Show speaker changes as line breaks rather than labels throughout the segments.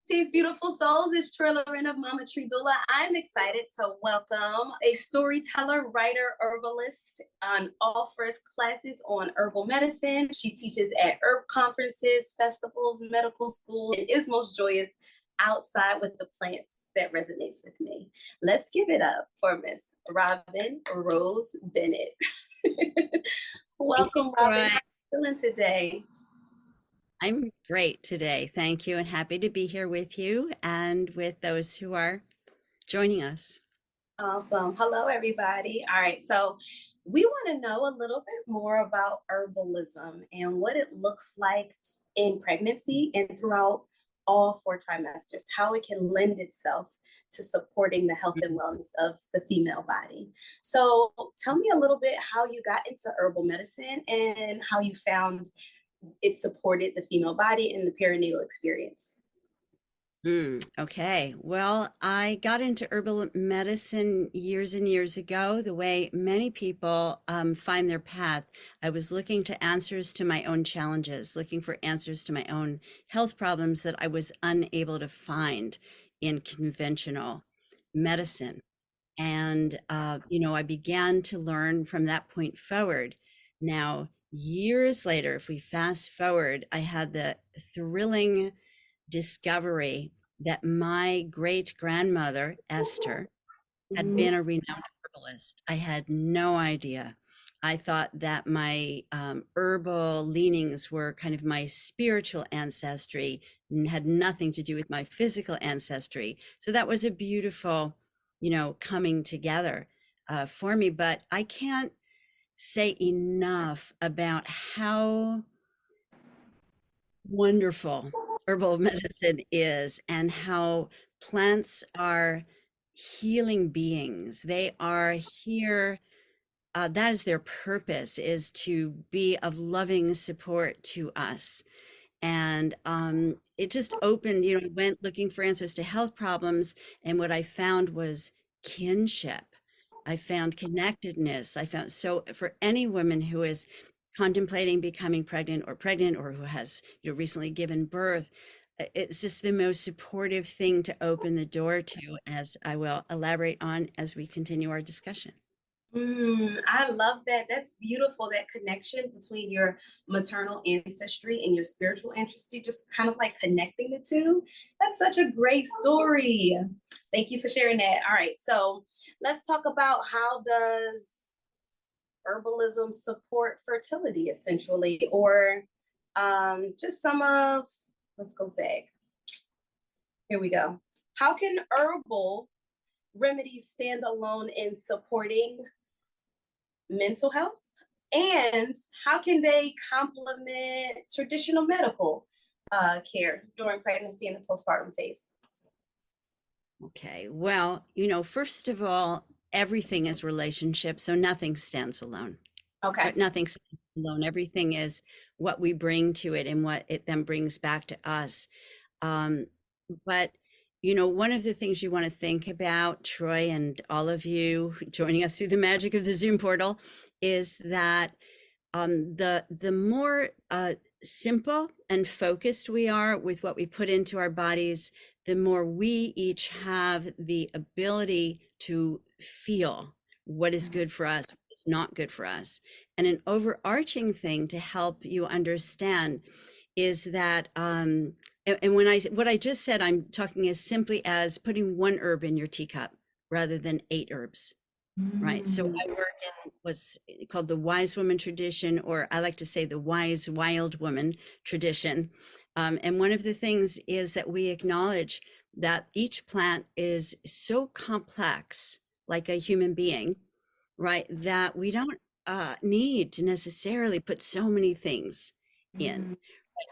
Peace, beautiful souls. It's Troi Lauren of Mama Tree Doula. I'm excited to welcome a storyteller, writer, herbalist, offers classes on herbal medicine. She teaches at herb conferences, festivals, medical school, and is most joyous outside with the plants that resonates with me. Let's give it up for Miss Robin Rose Bennett.
Thank you,
Welcome, Robin.
Troy.
How are you feeling today?
I'm great today. Thank you, and happy to be here with you and with those who are joining us.
Awesome. Hello, everybody. All right. So, we want to know a little bit more about herbalism and what it looks like in pregnancy and throughout all four trimesters, how it can lend itself to supporting the health and wellness of the female body. So, tell me a little bit how you got into herbal medicine and how you found it supported the female body in the perinatal experience.
Okay. Well, I got into herbal medicine years and years ago, the way many people find their path. I was looking to answers to my own challenges, looking for answers to my own health problems that I was unable to find in conventional medicine. And, I began to learn from that point forward. Now, years later, if we fast forward, I had the thrilling discovery that my great grandmother, Esther, had
Mhm.
been a renowned herbalist. I had no idea. I thought that my herbal leanings were kind of my spiritual ancestry and had nothing to do with my physical ancestry. So that was a beautiful, coming together for me. But I can't say enough about how wonderful herbal medicine is and how plants are healing beings. They are here. That is their purpose, is to be of loving support to us. And it just opened, I went looking for answers to health problems. And what I found was kinship. I found connectedness. I found, so for any woman who is contemplating becoming pregnant or who has, recently given birth, it's just the most supportive thing to open the door to, as I will elaborate on as we continue our discussion.
I love that. That's beautiful. That connection between your maternal ancestry and your spiritual ancestry, just kind of like connecting the two. That's such a great story. Thank you for sharing that. All right, so let's talk about how does herbalism support fertility, essentially, or just some of. Let's go back. Here we go. How can herbal remedies stand alone in supporting mental health? And how can they complement traditional medical care during pregnancy and the postpartum phase?
Okay. Well, first of all, everything is relationship, so nothing stands alone.
Okay.
Right? Nothing stands alone. Everything is what we bring to it and what it then brings back to us. Um, but one of the things you want to think about, Troy, and all of you joining us through the magic of the Zoom portal, is that the more simple and focused we are with what we put into our bodies, the more we each have the ability to feel what is good for us, what is not good for us. And an overarching thing to help you understand is that, and when what I just said, I'm talking as simply as putting one herb in your teacup rather than 8 herbs. Right. So
Mm.
I work in what's called the wise woman tradition, or I like to say the wise wild woman tradition. And one of the things is that we acknowledge that each plant is so complex, like a human being, right, that we don't need to necessarily put so many things in.
Mm.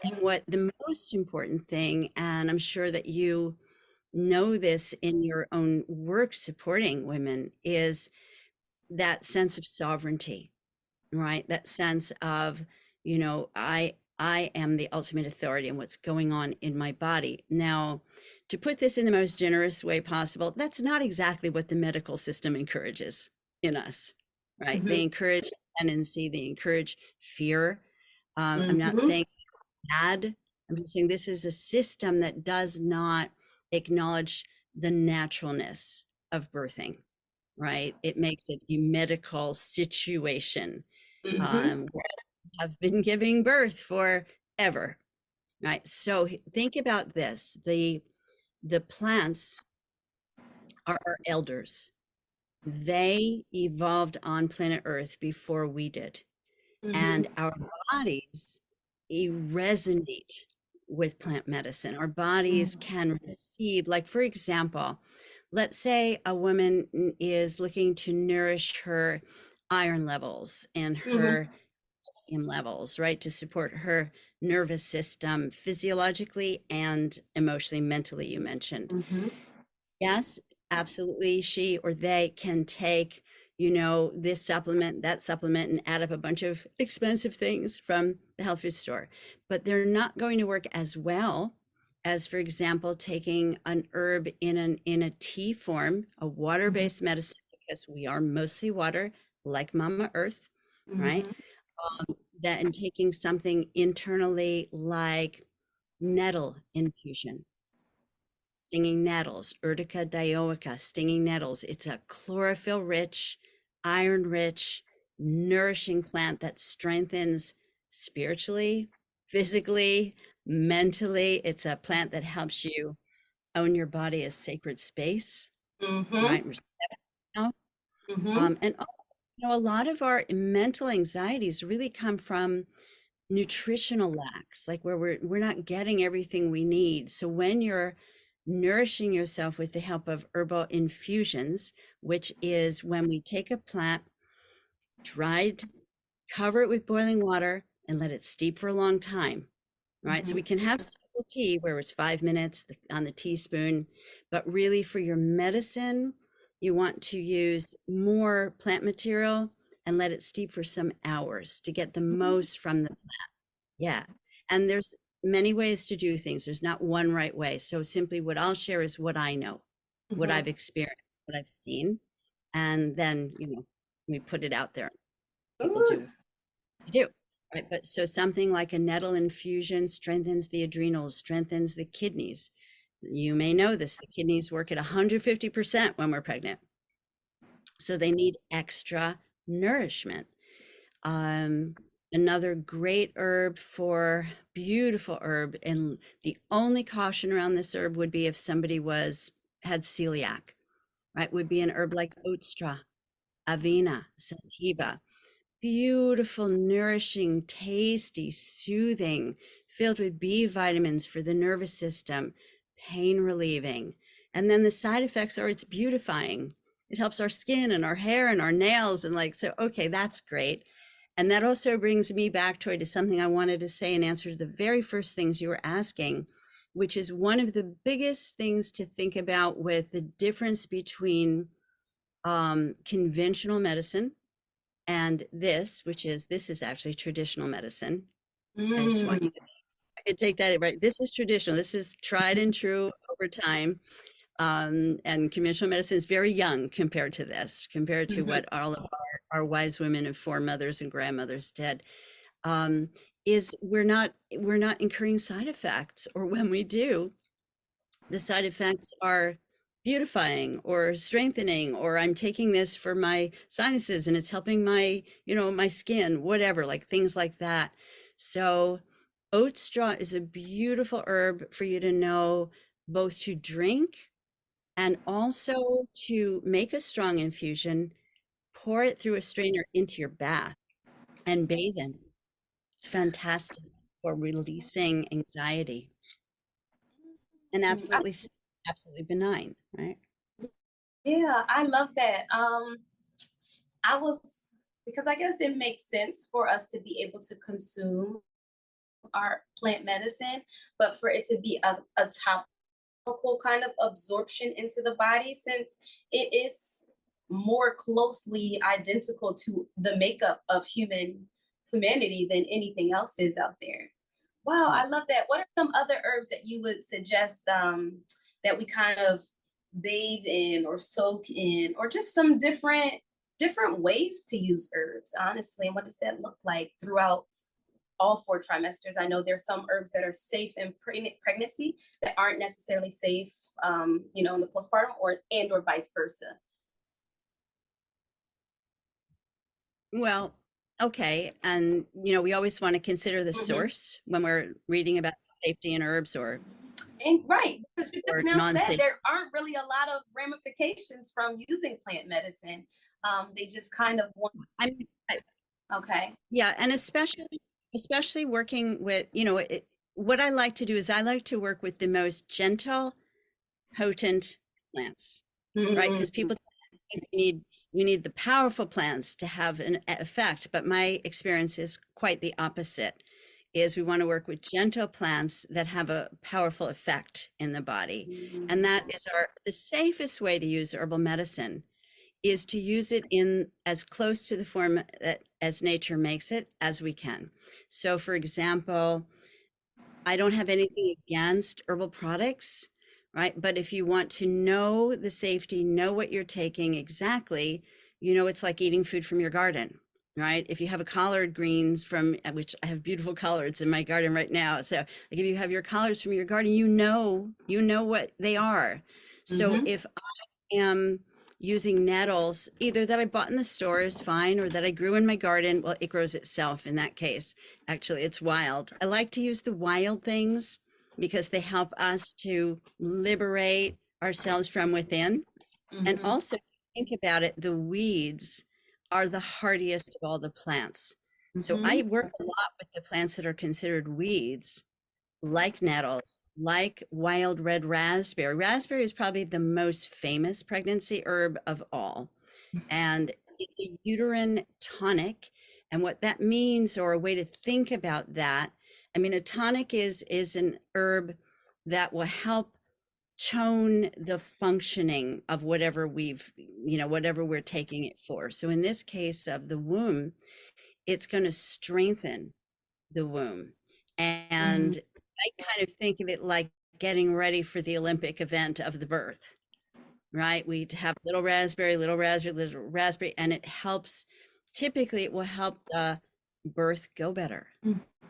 And what the most important thing, and I'm sure that you know this in your own work supporting women, is that sense of sovereignty, right? That sense of, I am the ultimate authority in what's going on in my body. Now, to put this in the most generous way possible, that's not exactly what the medical system encourages in us, right? They
Mhm.
encourage tendency, they encourage fear. I'm not
Mhm.
saying bad. I'm just saying this is a system that does not acknowledge the naturalness of birthing, right? It makes it a medical situation.
Mm-hmm.
Whereas we have been giving birth forever, right? So think about this: the plants are our elders. They evolved on planet Earth before we did, and
Mm-hmm.
our bodies resonate with plant medicine. Our bodies can receive, like, for example, let's say a woman is looking to nourish her iron levels and
Mm-hmm.
her calcium levels, right, to support her nervous system physiologically and emotionally, mentally, you mentioned.
Mm-hmm.
Yes, absolutely. She or they can take, this supplement, that supplement, and add up a bunch of expensive things from the health food store. But they're not going to work as well as, for example, taking an herb in a tea form, a water-based medicine, because we are mostly water, like Mama Earth, right?
Mm-hmm.
That and taking something internally like nettle infusion, stinging nettles, Urtica dioica, stinging nettles. It's a chlorophyll rich, iron rich, nourishing plant that strengthens spiritually, physically, mentally. It's a plant that helps you own your body as sacred space,
Mm-hmm.
right? Respect yourself.
Mm-hmm.
And also, a lot of our mental anxieties really come from nutritional lacks, like where we're not getting everything we need. So when you're nourishing yourself with the help of herbal infusions, which is when we take a plant, dried, cover it with boiling water, and let it steep for a long time, right? So we can have simple tea where it's 5 minutes on the teaspoon, but really for your medicine, you want to use more plant material and let it steep for some hours to get the most from the. Yeah. And there's many ways to do things. There's not one right way. So simply what I'll share is what I know, what
Mm-hmm.
I've experienced, what I've seen. And then, we put it out there. People do
Ooh.
what they do. Right. But so something like a nettle infusion strengthens the adrenals, strengthens the kidneys. You may know this. The kidneys work at 150% when we're pregnant. So they need extra nourishment. Um, Another great herb for beautiful herb, and the only caution around this herb would be if somebody had celiac, right? Would be an herb like oat straw, avena, sativa. Beautiful, nourishing, tasty, soothing, filled with B vitamins for the nervous system, pain relieving. And then the side effects are it's beautifying. It helps our skin and our hair and our nails. And so, okay, that's great. And that also brings me back, Troy, to something I wanted to say in answer to the very first things you were asking, which is one of the biggest things to think about with the difference between conventional medicine and this is actually traditional medicine. I just want
Mm-hmm.
you to take that right. This is traditional. This is tried and true over time. And conventional medicine is very young compared to this, compared to
Mm-hmm.
what all of our wise women and foremothers and grandmothers did. Um, is we're not incurring side effects, or when we do, the side effects are beautifying or strengthening, or I'm taking this for my sinuses and it's helping my skin, whatever, like things like that. So oat straw is a beautiful herb for you to know, both to drink and also to make a strong infusion, pour it through a strainer into your bath and bathe in. It's fantastic for releasing anxiety, and absolutely benign, right?
Yeah, I love that. I was because I guess it makes sense for us to be able to consume our plant medicine, but for it to be a topical kind of absorption into the body, since it is more closely identical to the makeup of humanity than anything else is out there. Wow,
Yeah.
I love that. What are some other herbs that you would suggest that we kind of bathe in or soak in, or just some different ways to use herbs, honestly? And what does that look like throughout? all 4 trimesters. I know there's some herbs that are safe in pregnancy that aren't necessarily safe, in the postpartum or vice versa.
Well, okay. And, we always want to consider the
Hmm.
source when we're reading about safety in herbs
And right, because you just
or
now said
non-safe.
there aren't really a lot of ramifications from using plant medicine. They just kind of want,
I mean,
okay.
yeah, and especially working with, what I like to do is I like to work with the most gentle, potent plants, right? Because
Hmm.
people think we need the powerful plants to have an effect, but my experience is quite the opposite. Is we want to work with gentle plants that have a powerful effect in the body. And that is the safest way to use herbal medicine is to use it in as close to the form that as nature makes it as we can. So for example, I don't have anything against herbal products, right? But if you want to know the safety, know what you're taking exactly, it's like eating food from your garden, right? If you have a collard greens from, which I have beautiful collards in my garden right now. So like if you have your collards from your garden, you know what they are. So
Hmm.
if am using nettles, either that I bought in the store is fine, or that I grew in my garden. Well, it grows itself in that case. Actually, it's wild. I like to use the wild things because they help us to liberate ourselves from within. And
Hmm.
also, think about it, the weeds are the hardiest of all the plants. So I
Hmm.
work a lot with the plants that are considered weeds like nettles, like wild red raspberry. Raspberry is probably the most famous pregnancy herb of all. And it's a uterine tonic. And what that means, or a way to think about that, I mean, a tonic is an herb that will help tone the functioning of whatever we're taking it for. So in this case of the womb, it's going to strengthen the womb.
Hmm.
And I kind of think of it like getting ready for the Olympic event of the birth, right? We have little raspberry, little raspberry, and typically it will help the birth go better,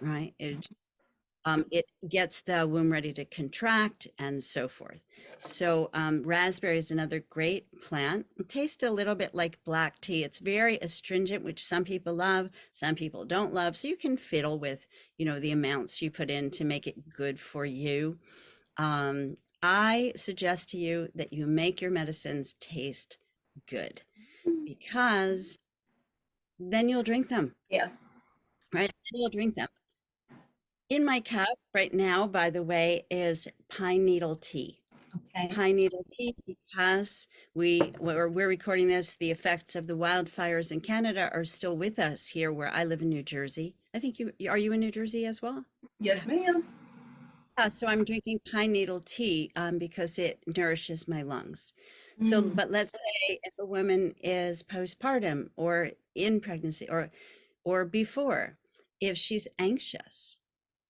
right? It gets the womb ready to contract and so forth. So raspberry is another great plant. It tastes a little bit like black tea. It's very astringent, which some people love, some people don't love. So you can fiddle with, the amounts you put in to make it good for you. Um, I suggest to you that you make your medicines taste good because then you'll drink them,
Yeah.
right? Then you'll drink them. In my cup right now, by the way, is pine needle tea.
Okay.
Pine needle tea because we're recording this, the effects of the wildfires in Canada are still with us here where I live in New Jersey. I think are you in New Jersey as well?
Yes, ma'am.
So I'm drinking pine needle tea because it nourishes my lungs. So,
Mm.
but let's say if a woman is postpartum or in pregnancy or before, if she's anxious,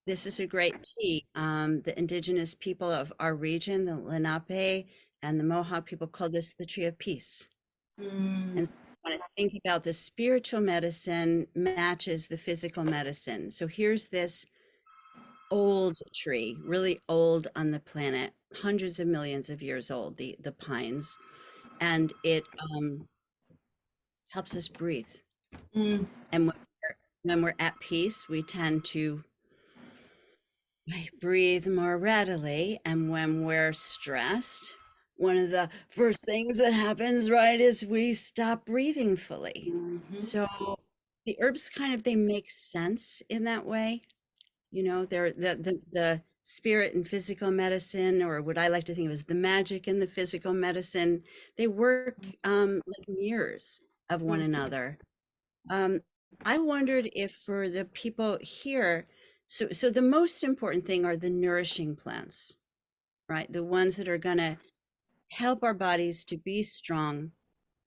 this is a great tea. The indigenous people of our region, the Lenape and the Mohawk people, call this the tree of peace.
Mm.
And when I think about the spiritual medicine matches the physical medicine. So here's this old tree, really old on the planet, hundreds of millions of years old, the pines, and it helps us breathe.
Mm.
And when we're at peace, we tend to breathe more readily. And when we're stressed, one of the first things that happens, right, is we stop breathing fully.
Mhm.
So the herbs they make sense in that way. They're the spirit and physical medicine, or what I like to think of as the magic in the physical medicine. They work like mirrors of one
Mm.
another. Um, I wondered if for the people here, so the most important thing are the nourishing plants, right? The ones that are going to help our bodies to be strong,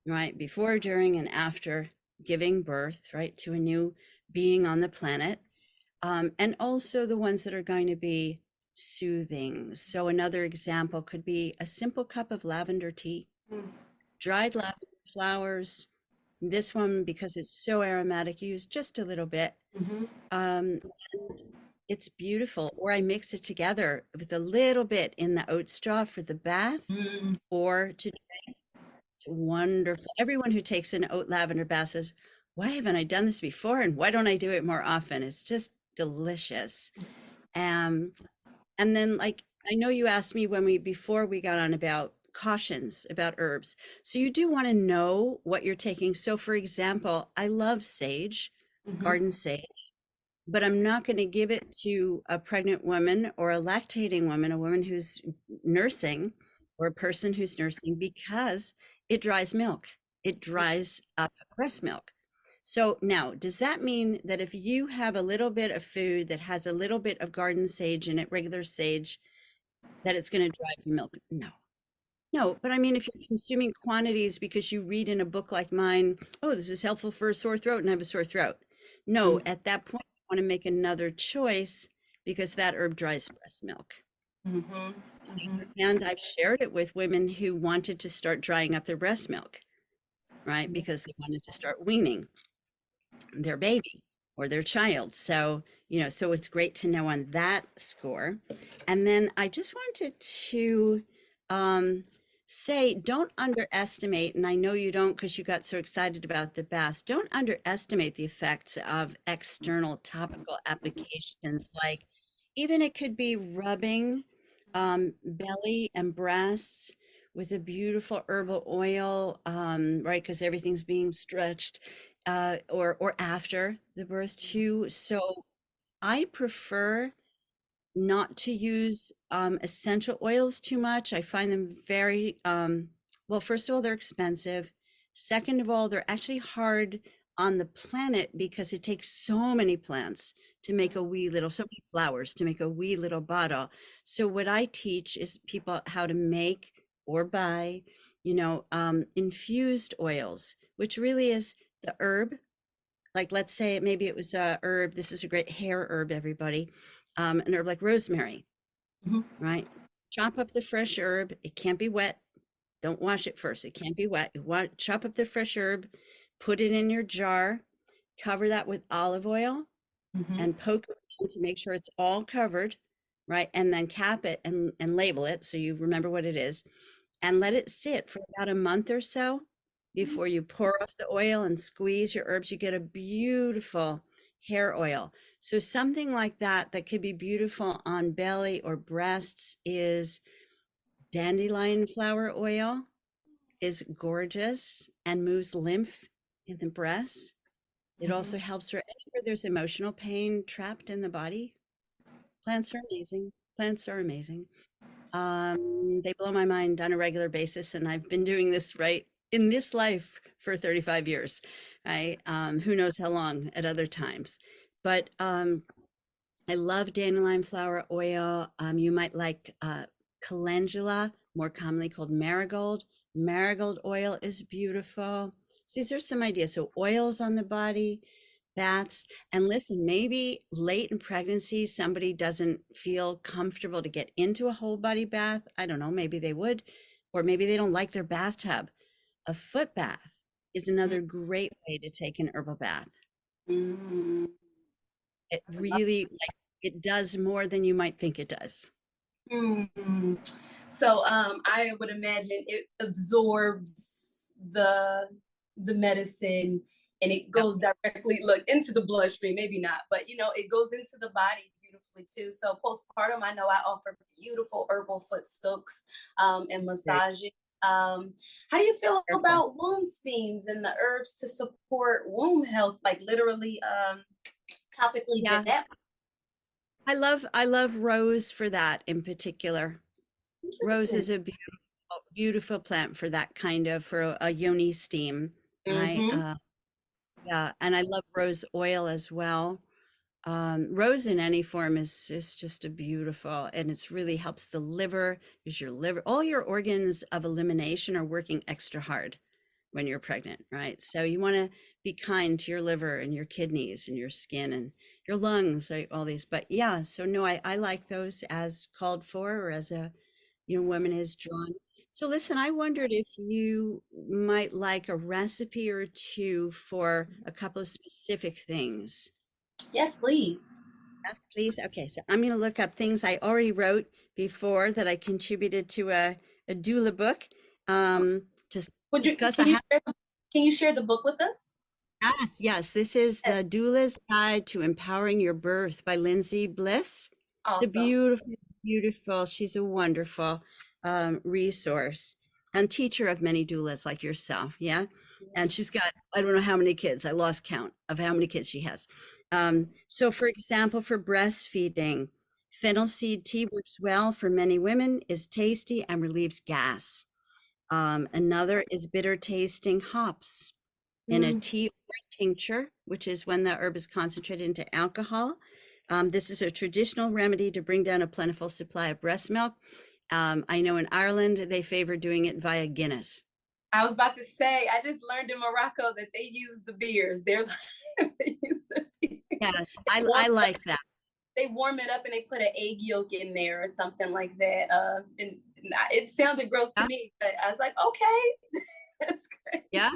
right? Before, during, and after giving birth, right, to a new being on the planet. And also the ones that are going to be soothing. So another example could be a simple cup of lavender tea,
Mm.
dried lavender flowers, This one, because it's so aromatic, you use just a little bit.
Mhm.
And it's beautiful. Or I mix it together with a little bit in the oat straw for the bath,
Mm.
or to it's wonderful. Everyone who takes an oat lavender bath says, "Why haven't I done this before? And why don't I do it more often?" It's just delicious. Um, and then, like, I know you asked me when we before we got on about cautions about herbs. So you do want to know what you're taking. So, for example, I love sage,
Mhm.
garden sage, but I'm not going to give it to a pregnant woman or a lactating woman, a woman who's nursing, or a person who's nursing, because it dries milk. It dries up breast milk. So now, does that mean that if you have a little bit of food that has a little bit of garden sage in it, regular sage, that it's going to dry your milk? No. No, but I mean, if you're consuming quantities because you read in a book like mine, oh, this is helpful for a sore throat and I have a sore throat. No,
Mhm.
at that point, you want to make another choice because that herb dries breast milk.
Mhm. Mhm.
And I've shared it with women who wanted to start drying up their breast milk, right? Because they wanted to start weaning their baby or their child. So, so it's great to know on that score. And then I just wanted to um, say, don't underestimate, and I know you don't because you got so excited about the baths, don't underestimate the effects of external topical applications. Like, even it could be rubbing belly and breasts with a beautiful herbal oil, right? Because everything's being stretched, or after the birth too. So I prefer not to use essential oils too much. I find them very, well, first of all, they're expensive. Second of all, they're actually hard on the planet because it takes so many plants to make a wee little, so many flowers to make a wee little bottle. So what I teach is people how to make or buy, infused oils, which really is the herb. Like, let's say maybe it was a herb. This is a great hair herb, everybody. An herb like rosemary,
Mhm.
right? Chop up the fresh herb. It can't be wet. Don't wash it first. It can't be wet. You want chop up the fresh herb, put it in your jar, cover that with olive oil,
Mhm.
and poke it to make sure it's all covered, right? And then cap it and label it so you remember what it is, and let it sit for about a month or so before you pour off the oil and squeeze your herbs. You get a beautiful hair oil. So something like that that could be beautiful on belly or breasts is dandelion flower oil. Is gorgeous and moves lymph in the breasts. It
Mhm.
also helps for anywhere there's emotional pain trapped in the body. Plants are amazing. Plants are amazing. They blow my mind on a regular basis, and I've been doing this right in this life for 35 years. Who knows how long at other times, but I love dandelion flower oil. You might like calendula, more commonly called marigold. Marigold oil is beautiful. So these are some ideas. So oils on the body, baths, and listen, maybe late in pregnancy, somebody doesn't feel comfortable to get into a whole body bath. I don't know, maybe they would, or maybe they don't like their bathtub. A foot bath is another great way to take an herbal bath.
Mhm.
It really, like, it does more than you might think it does.
Mm. So I would imagine it absorbs the medicine and it
Yep.
goes directly look into the bloodstream, maybe not, but it goes into the body beautifully too. So postpartum, I know I offer beautiful herbal foot soaks and
Great.
massaging. How do you feel
Careful.
about womb steams and the herbs to support womb health, like literally topically
Yeah,
that
I love rose for that in particular. Rose
interesting?
is a beautiful plant for that kind of for a yoni steam. I
Mm-hmm.
Yeah, and I love rose oil as well. Rose in any form is just a beautiful, and it's really helps the liver, because your liver, all your organs of elimination are working extra hard when you're pregnant, right? So you want to be kind to your liver and your kidneys and your skin and your lungs, right? All these. But yeah, so no, I like those as called for, or as a woman is drawn. So listen, I wondered if you might like a recipe or two for a couple of specific things.
Yes, please.
Yes, please. Okay, so I'm going to look up things I already wrote before that I contributed to a doula book. To
Would you
discuss. I have.
can you share the book with us?
Yes, yes. This is
Yes.
the Doula's Guide to Empowering Your Birth by Lindsay Bliss. It's a
Awesome.
beautiful, beautiful. She's a wonderful resource and teacher of many doulas like yourself. Yeah. And she's got, I don't know how many kids. I lost count of how many kids she has. So, for example, for breastfeeding, fennel seed tea works well for many women, is tasty, and relieves gas. Another is bitter tasting hops in a
Mm,
tea or tincture, which is when the herb is concentrated into alcohol. This is a traditional remedy to bring down a plentiful supply of breast milk. I know in Ireland they favor doing it via Guinness.
I was about to say, I just learned in Morocco that they use the beers. They're like, they use the beers.
Yes,
They
I
warm,
like that.
they warm it up and they put an egg yolk in there or something like that. And it sounded gross to
Yeah,
me, but I was like, okay, that's great.
yeah.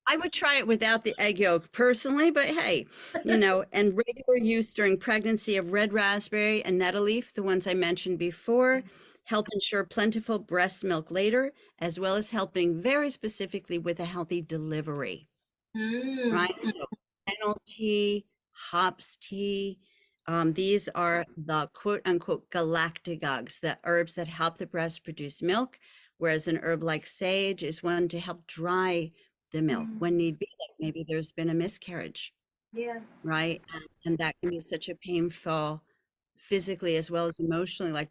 I would try it without the egg yolk personally, but hey, and regular use during pregnancy of red raspberry and nettle leaf, the ones I mentioned before, help ensure plentiful breast milk later, as well as helping very specifically with a healthy delivery,
Mm,
right? So fennel tea, hops tea, these are the quote unquote galactagogues, the herbs that help the breast produce milk, whereas an herb like sage is one to help dry the milk
mm,
when need be, like maybe there's been a miscarriage,
yeah.
right? And that can be such a painful, physically as well as emotionally, like,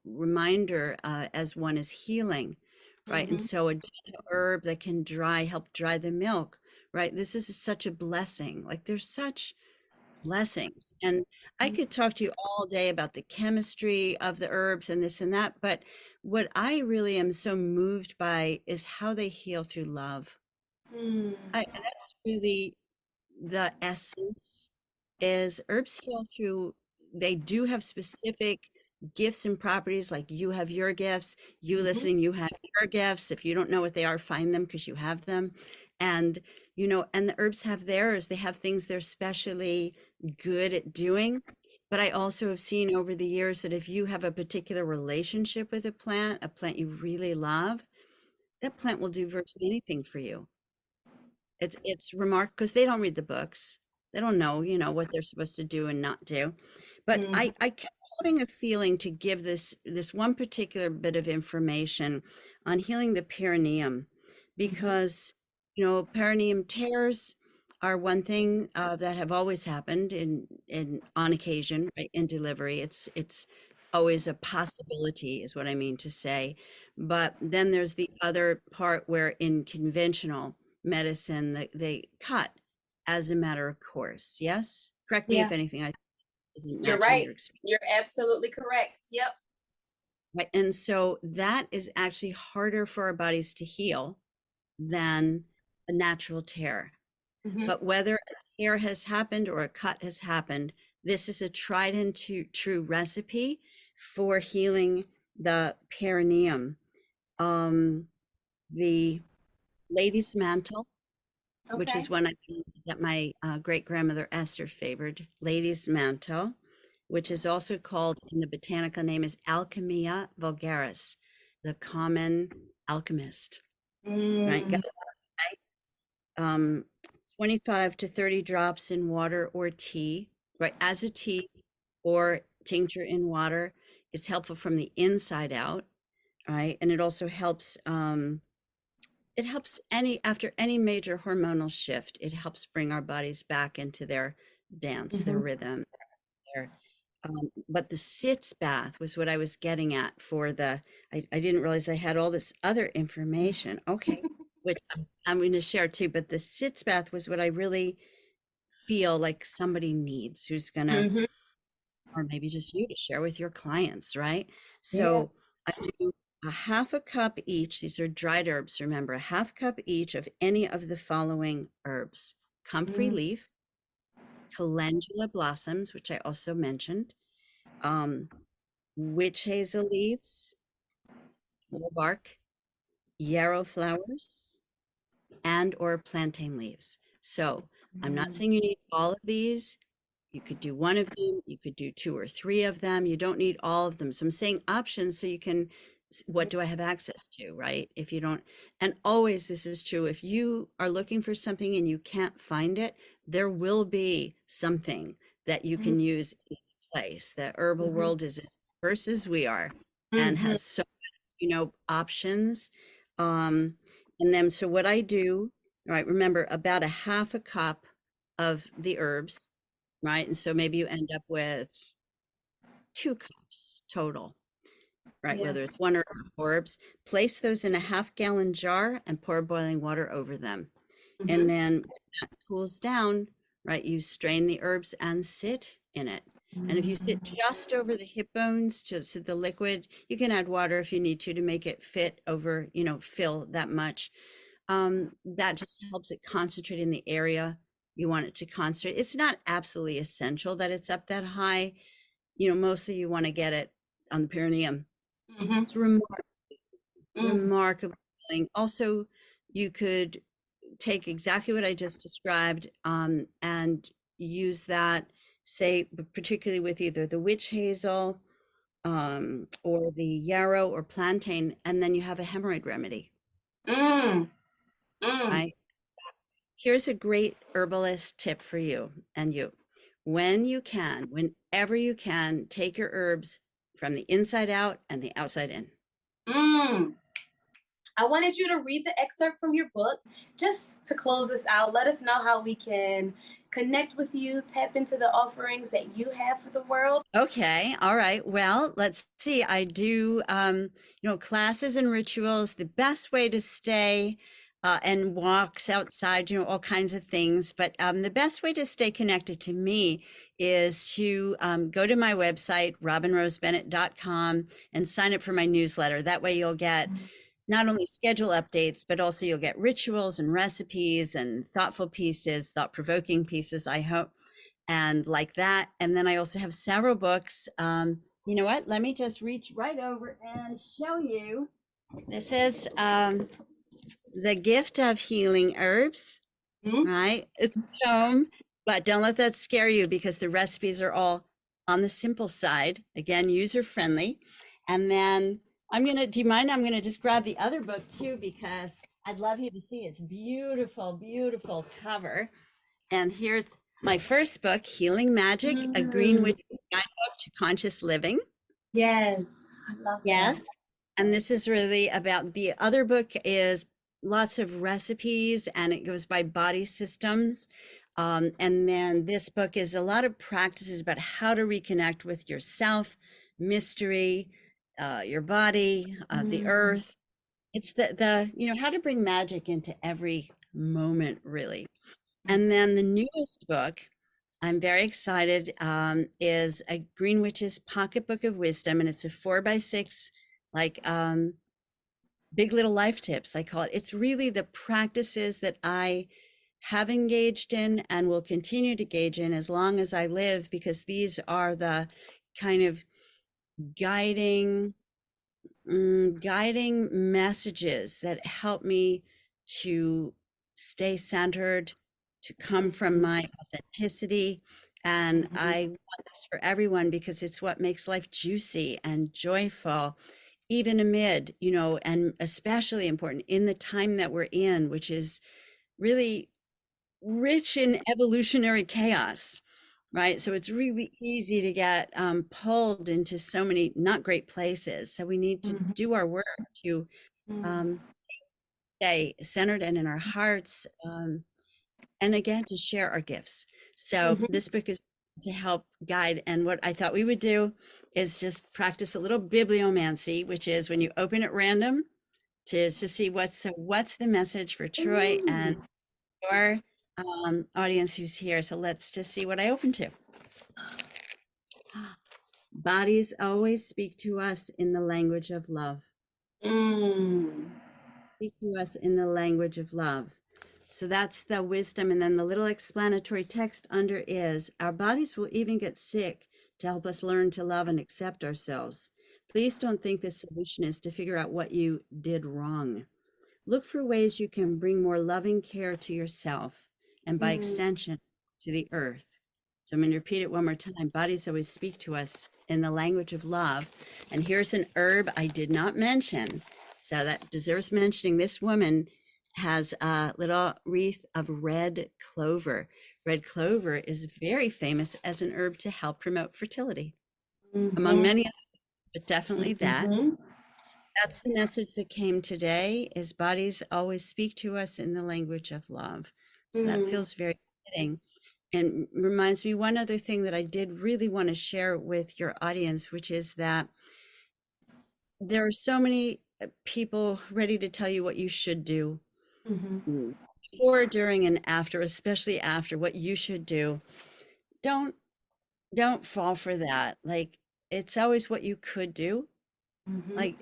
reminder as one is healing, right? And
Hmm.
so a gentle herb that can help dry the milk, right? This is such a blessing. Like there's such blessings. And I could talk to you all day about the chemistry of the herbs and this and that, but what I really am so moved by is how they heal through love.
Mm,
That's really the essence is herbs heal through, they do have specific gifts and properties, like you have your gifts, you
mhm,
listening, you have your gifts. If you don't know what they are, find them because you have them. And and the herbs have theirs, they have things they're specially good at doing. But I also have seen over the years that if you have a particular relationship with a plant you really love, that plant will do virtually anything for you. It's remarkable because they don't read the books. They don't know, what they're supposed to do and not do. But
mhm,
I kept having a feeling to give this one particular bit of information on healing the perineum
mhm,
because, perineum tears are one thing that have always happened in on occasion, right, in delivery. It's always a possibility, is what I mean to say. But then there's the other part where in conventional medicine that they cut as a matter of course. Yes? Correct me if
yeah,
anything I isn't
you're
matching
right.
your experience.
You're absolutely correct. Yep.
Right? And so that is actually harder for our bodies to heal than a natural tear.
Hmm.
But whether a tear has happened or a cut has happened, this is a tried and true recipe for healing the perineum. Um, the lady's mantle, which is
Okay.
one I believe that my great grandmother Esther favored, lady's mantle, which is also called in the botanical name is Alchemia vulgaris, the common alchemist, right?
Mm,
Right? Um, 25 to 30 drops in water or tea, right? As a tea or tincture in water, it's helpful from the inside out, right? And it also helps it helps any after any major hormonal shift, it helps bring our bodies back into their dance, their
mhm.
rhythm, their but the sitz bath was what I was getting at for the I didn't realize I had all this other information. Okay, which I'm going to share too, but the sitz bath was what I really feel like somebody needs who's gonna,
Mhm.
or maybe just you to share with your clients, right?
Yeah.
So I do a half a cup each. These are dried herbs, remember, a half cup each of any of the following herbs: comfrey
Mm,
leaf, calendula blossoms, which I also mentioned, um, witch hazel leaves, whole bark, yarrow flowers, and or plantain leaves. So I'm not
Mm,
saying you need all of these. You could do one of them, you could do two or three of them. You don't need all of them. So I'm saying options so you can, what do I have access to, right? If you don't, and always this is true. If you are looking for something and you can't find it, there will be something that you
mm,
can use in its place. The herbal
mhm,
world is as diverse as we are and
mhm,
has so, options. Um, and then, so what I do, right, remember about a half a cup of the herbs, right? And so maybe you end up with 2 cups total, right?
yeah.
Whether it's one or four herbs, place those in a half-gallon jar and pour boiling water over them. And
Mhm,
then when that cools down, right, you strain the herbs and sit in it. And if you sit
mm,
just over the hip bones to so the liquid, you can add water if you need to make it fit over, fill that much. That just helps it concentrate in the area you want it to concentrate. It's not absolutely essential that it's up that high. Mostly you want to get it on the perineum.
mhm,
It's
mm,
remarkable feeling. Also, you could take exactly what I just described and use that, say, particularly with either the witch hazel or the yarrow or plantain, and then you have a hemorrhoid remedy,
mm, mm,
right? Here's a great herbalist tip for you and you. When you can, whenever you can, take your herbs from the inside out and the outside in.
mm. I wanted you to read the excerpt from your book just to close this out. Let us know how we can connect with you, tap into the offerings that you have for the world.
Okay, all right. Well, let's see. I do, classes and rituals. The best way to stay and walks outside, all kinds of things. But the best way to stay connected to me is to go to my website, robinrosebennett.com, and sign up for my newsletter. That way you'll get not only schedule updates, but also you'll get rituals and recipes and thoughtful pieces, thought-provoking pieces, I hope, and like that. And then I also have several books. You know what? Let me just reach right over and show you. This is The Gift of Healing Herbs,
Mhm.
right? It's home, but don't let that scare you because the recipes are all on the simple side. Again, user friendly. And then do you mind? I'm gonna just grab the other book too because I'd love you to see its beautiful, beautiful cover. And here's my first book, Healing Magic, A Green
Mm,
Witch's Guidebook to Conscious Living.
yes, I love that.
Yes. And this is really about the other book is lots of recipes and it goes by body systems. And then this book is a lot of practices about how to reconnect with yourself, mystery, your body, the
Mm,
earth. It's the how to bring magic into every moment, really. And
mhm,
then the newest book, I'm very excited, is a Green Witch's Pocketbook of Wisdom, and it's a 4x6, like big little life tips, I call it. It's really the practices that I have engaged in and will continue to engage in as long as I live, because these are the kind of guiding guiding messages that help me to stay centered, to come from
mhm,
my authenticity. And
mhm,
I want this for everyone because it's what makes life juicy and joyful, even amid, and especially important in the time that we're in, which is really rich in evolutionary chaos, right? So it's really easy to get pulled into so many not great places. So we need to
mhm,
do our work to
mhm,
um, stay centered and in our hearts, and again to share our gifts. So
mhm.
this book is to help guide. And what I thought we would do is just practice a little bibliomancy, which is when you open at random to see what's the message for Troi and
Ooh.
your audience who's here. So let's just see what I open to. Bodies always speak to us in the language of love.
Mm.
Speak to us in the language of love. So that's the wisdom. And then the little explanatory text under is our bodies will even get sick to help us learn to love and accept ourselves. Please don't think the solution is to figure out what you did wrong. look for ways you can bring more loving care to yourself and by
Mm,
extension to the earth. So I'm going to repeat it one more time. Bodies always speak to us in the language of love. And here's an herb I did not mention. So that deserves mentioning. This woman has a little wreath of red clover. Red clover is very famous as an herb to help promote fertility, among
mhm,
many others, but definitely that.
mhm,
That's the message that came today is bodies always speak to us in the language of love. So that
mm,
feels very fitting and reminds me one other thing that I did really want to share with your audience, which is that there are so many people ready to tell you what you should do
mhm.
before, during, and after, especially after what you should do. Don't don't fall for that. Like it's always what you could do.
Mhm.
Like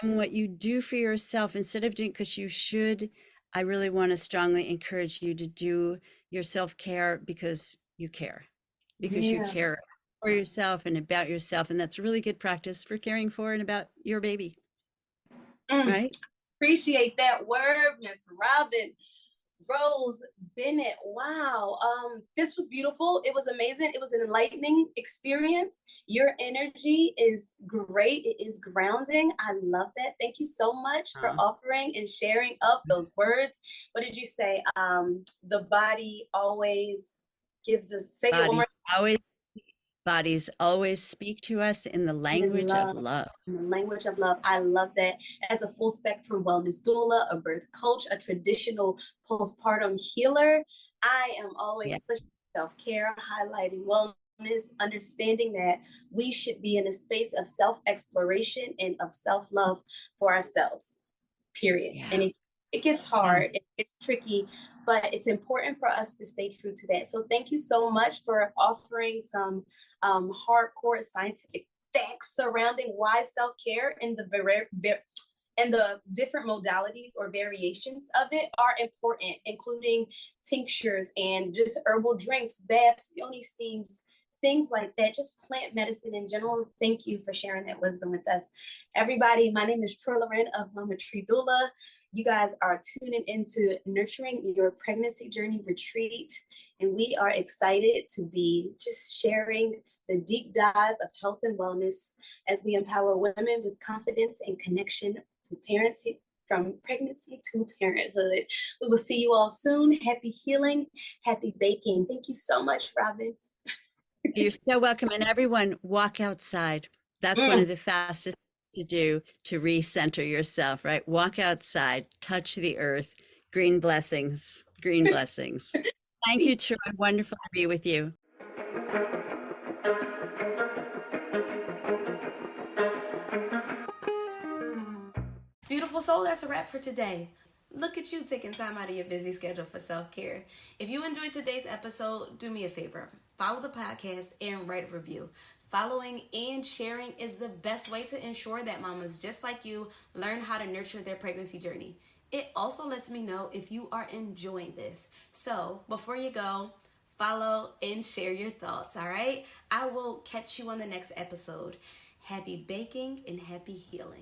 and what you do for yourself instead of doing because you should, I really want to strongly encourage you to do your self-care because you
Yeah.
care for yourself and about yourself, and that's really good practice for caring for and about your baby,
Mm,
right?
appreciate that word, Miss Robin Rose Bennett. Wow. This was beautiful. It was amazing. It was an enlightening experience. Your energy is great. It is grounding. I love that. Thank you so much for
uh,
offering and sharing up those words. What did you say? The body always gives us, say it one more
bodies always bodies always speak to us in the
time, in
language of
love.
love.
In the language of love. I love that. As a full spectrum wellness doula, a birth coach, a traditional postpartum healer, I am
Yeah,
always pushing self care, highlighting wellness, understanding that we should be in a space of self exploration and of self love for ourselves, period.
yeah,
And it gets
yeah,
hard, it gets tricky, but it's important for us to stay true to that. So thank you so much for offering some hardcore scientific facts surrounding why self-care and and the different modalities or variations of it are important, including tinctures and just herbal drinks, baths, yoni steams, things like that, just plant medicine in general. Thank you for sharing that wisdom with us. Everybody, my name is Troi Lauren of Mama Tree Doula. You guys are tuning into Nurturing Your Pregnancy Journey Retreat, and we are excited to be just sharing the deep dive of health and wellness as we empower women with confidence and connection from parenting, from pregnancy to parenthood. We will see you all soon. Happy healing, happy baking. Thank you so much, Robin.
you're so welcome. And everyone, walk outside. That's one
Mm.
of the fastest things to do to recenter yourself, right? Walk outside, touch the earth. Green blessings, green blessings. Thank you, Troy. Wonderful to be with you.
Beautiful soul, that's a wrap for today. Look at you taking time out of your busy schedule for self care. If you enjoyed today's episode, do me a favor follow the podcast and write a review. Following and sharing is the best way to ensure that mamas just like you learn how to nurture their pregnancy journey. It also lets me know if you are enjoying this. So before you go, follow and share your thoughts, all right? I will catch you on the next episode. Happy baking and happy healing.